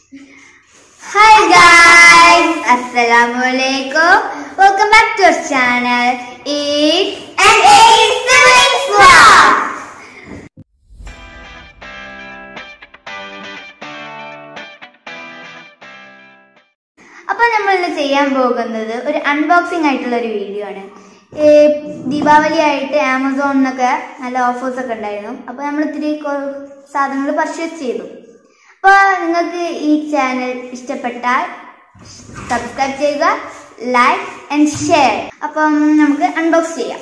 Hi guys, Assalamualaikum. Welcome back to our channel. It's MAE Siblings Vlog. അപ്പോൾ നമ്മൾ ഇന്ന് ചെയ്യാൻ പോകുന്നത് ഒരു അൺബോക്സിംഗ് ആയിട്ടുള്ള ഒരു വീഡിയോ ആണ്. ദീപാവലി ആയിട്ട് ആമസോണിനൊക്കെ നല്ല ഓഫേഴ്സ് ഒക്കെ ഉണ്ടായിരുന്നു. അപ്പോൾ നമ്മൾ ഇത്തിരി സാധനങ്ങൾ പർച്ചേസ് ചെയ്തു. അപ്പോൾ നിങ്ങൾക്ക് ഈ ചാനൽ ഇഷ്ടപ്പെട്ടാൽ സബ്സ്ക്രൈബ് ചെയ്യുക, ലൈക്ക് ആൻഡ് ഷെയർ. അപ്പം നമുക്ക് അൺബോക്സ് ചെയ്യാം.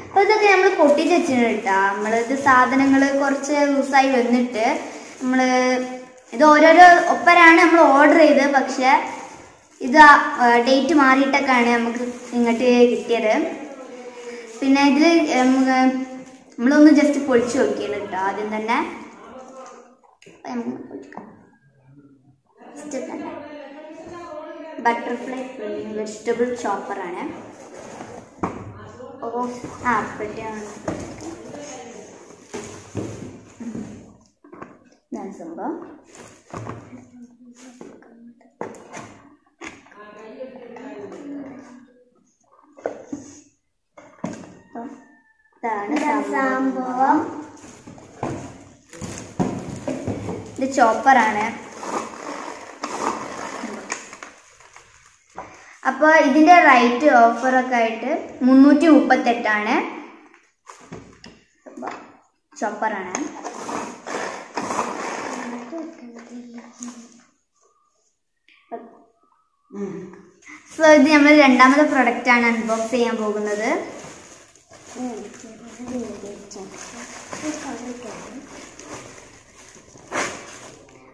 അപ്പോൾ ഇതൊക്കെ നമ്മൾ പൊട്ടിച്ച് വെച്ചിട്ടുണ്ട് കേട്ടോ. നമ്മളിത് സാധനങ്ങൾ കുറച്ച് ലൂസായി വന്നിട്ട് നമ്മൾ ഇത് ഓരോരോ ഒപ്പരാണ് നമ്മൾ ഓർഡർ ചെയ്തത്. പക്ഷെ ഇത് ഡേറ്റ് മാറിയിട്ടൊക്കെയാണ് നമുക്ക് ഇങ്ങോട്ട് കിട്ടിയത്. പിന്നെ ഇതിൽ നമ്മളൊന്ന് ജസ്റ്റ് പൊളിച്ചു നോക്കിയാണ് കേട്ടോ. ആദ്യം തന്നെ ബട്ടർഫ്ലൈ വെജിറ്റബിൾ ചോപ്പറാണ്. പെട്ടിയാണ് ഇതാണ് സംഭവം. ഇതാണ് സംഭവം. ഇത് ചോപ്പറാണ്. അപ്പോൾ ഇതിന്റെ റേറ്റ് ഓഫറൊക്കെ ആയിട്ട് 338 ചോപ്പറാണ്. സോ ഇത് നമ്മൾ രണ്ടാമത്തെ പ്രൊഡക്റ്റ് ആണ് അൺബോക്സ് ചെയ്യാൻ പോകുന്നത്.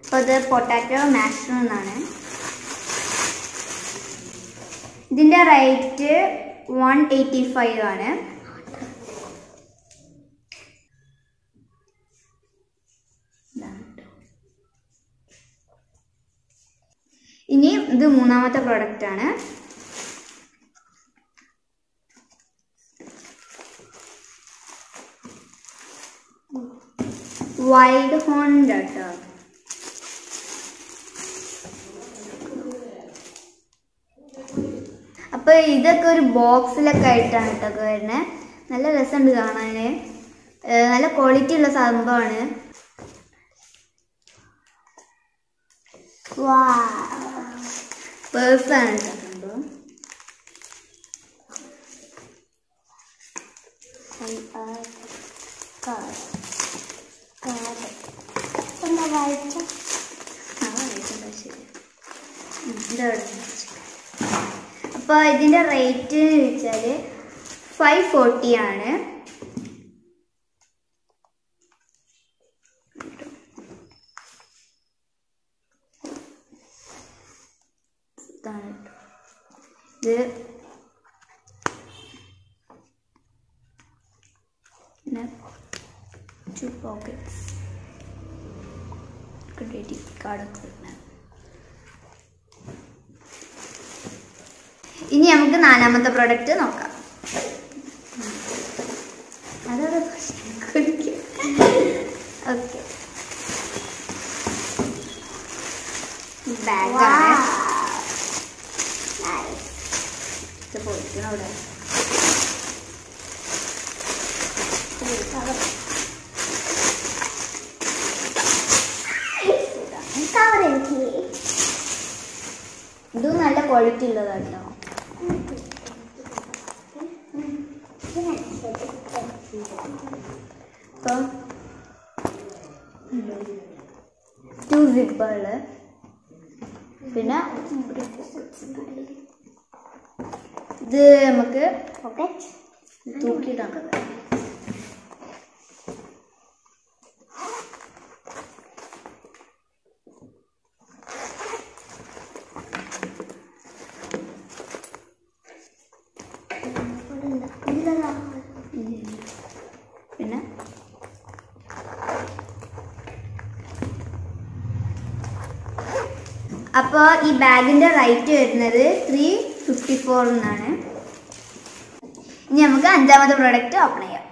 അപ്പോൾ ഇത് പൊട്ടാറ്റോ മാഷ്റൂം എന്നാണ്. ഇതിന്റെ റേറ്റ് 185 ആണ്. ഇനി ഇത് മൂന്നാമത്തെ പ്രൊഡക്റ്റ് ആണ്. വൈൽഡ് ഹോൺ കേട്ടോ. അപ്പൊ ഇതൊക്കെ ഒരു ബോക്സിലൊക്കെ ആയിട്ടാണ് കേട്ടോ വരുന്നത്. നല്ല രസമുണ്ട് കാണാന്. നല്ല ക്വാളിറ്റി ഉള്ള സംഭവമാണ്. പേഴ്സാണ് കേട്ടോ സംഭവം. അപ്പോൾ ഇതിന്റെ റേറ്റ് വെച്ചാൽ 540 ആണ്. ഇത് പിന്നെ 2 പോക്കറ്റ്സ്, ക്രെഡിറ്റ് കാർഡൊക്കെ. ഇനി നമുക്ക് നാലാമത്തെ പ്രൊഡക്റ്റ് നോക്കാം. അതോടെ ഓക്കെ, ബാഗാണ്. പൊളിക്കണം അവിടെ. ഇത് നല്ല ക്വാളിറ്റി ഉള്ളതാട്ടോ. അപ്പം 2 സിപ്പുകള്, പിന്നെ ഇത് നമുക്ക് തൂക്കിയിട്ടാണ്. പിന്നെ അപ്പോൾ ഈ ബാഗിന്റെ റേറ്റ് വരുന്നത് 354 എന്നാണ്. ഇനി നമുക്ക് അഞ്ചാമത്തെ പ്രോഡക്റ്റ് ഓപ്പൺ ചെയ്യാം.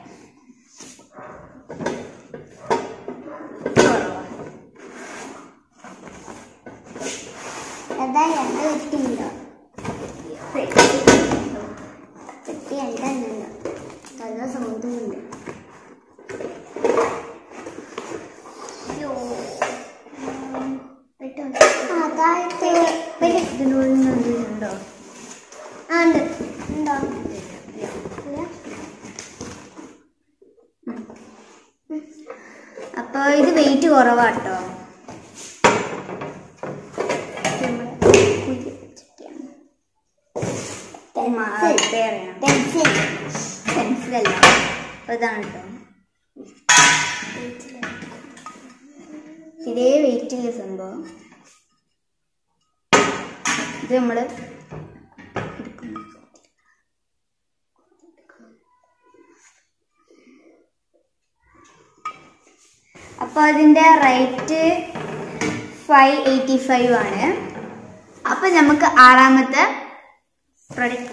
നല്ല സൗണ്ടുണ്ട്. ഇതിനുള്ളിലുണ്ടോ? ഉണ്ടോ? അപ്പൊ ഇത് വെയിറ്റ് കുറവാട്ടോ. പെൻസിലല്ല, ഇതാണ് കേട്ടോ. ഇതേ വെയിറ്റില്ല സംഭവം. ഇത് നമ്മള് അപ്പോൾ അതിൻ്റെ റേറ്റ് 585 ആണ്. അപ്പോൾ നമുക്ക് ആറാമത്തെ പ്രൊഡക്റ്റ്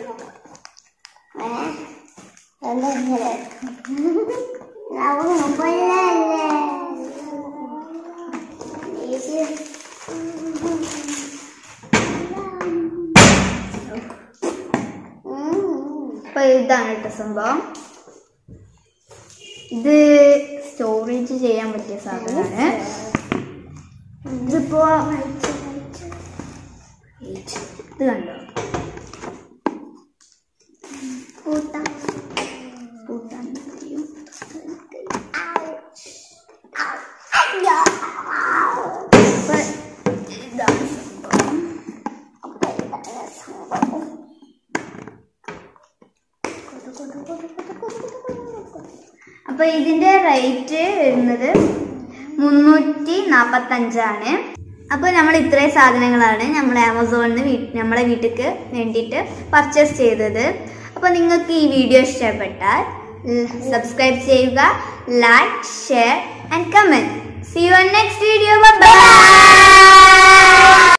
അപ്പോൾ ഇതാണ് കേട്ടോ സംഭവം. ഇത് സ്റ്റോറേജ് ചെയ്യാൻ പറ്റിയ സാധനമാണ്. ഇതിപ്പോ ഇത് കണ്ടോ, അപ്പൊ ഇതിന്റെ റേറ്റ് വരുന്നത് 345 ആണ്. അപ്പോൾ നമ്മൾ ഇത്രയും സാധനങ്ങളാണ് നമ്മൾ ആമസോണിൽ നമ്മളെ വീട്ടിലേക്ക് വേണ്ടിയിട്ട് പർച്ചേസ് ചെയ്തത്. അപ്പോൾ നിങ്ങൾക്ക് ഈ വീഡിയോ ഇഷ്ടപ്പെട്ടാൽ സബ്സ്ക്രൈബ് ചെയ്യുക, like, share and comment. See you on next video. Bye bye.